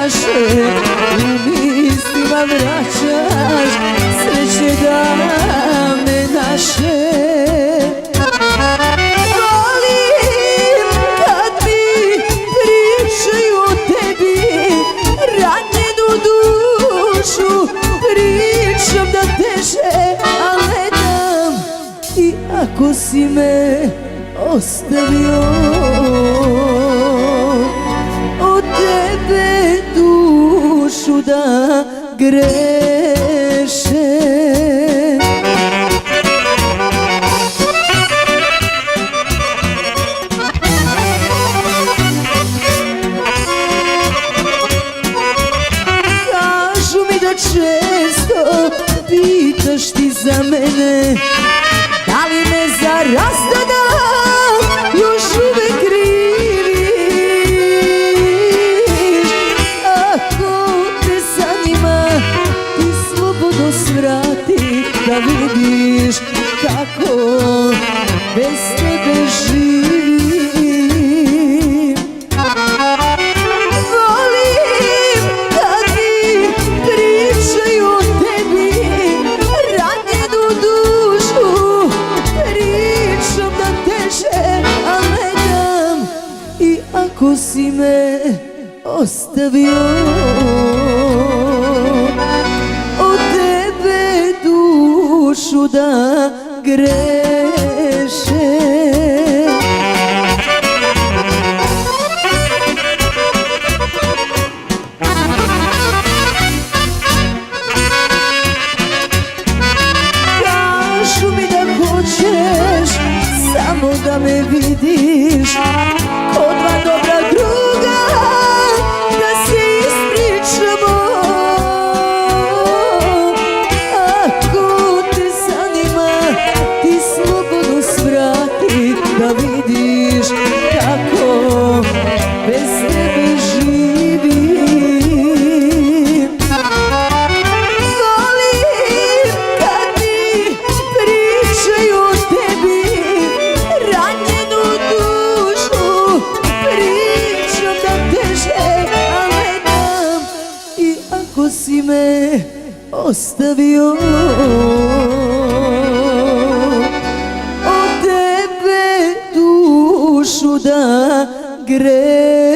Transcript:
naše, u mislima vraćaš srećne dane naše. Volim kad mi pričaju o tebi, ranjenu dušu pričam da teže, a ne dam. I ako si me ostavio, od tebe dušu da greše. Kažu mi da često pitaš ti za mene, da li me za rastanak još uvek kriviš? Ako te zanima, ti slobodno svrati da vidiš kako bez tebe živim. Volim kad mi pričaju o tebi, ranjenu dušu pričam da teže, a ne dam. I ako si me ostavio, od tebe dušu da greše. Kažu mi da hoćeš samo da me vidiš ko dva dobra druga, da se ispričamo. Ako te zanima, ti slobodno svrati da vidiš kako bez tebe živim. Volim kad mi pričaju o tebi, ranjenu dušu pričam da teže, a ne dam. I ako si me ostavio, od tebe dušu da greše.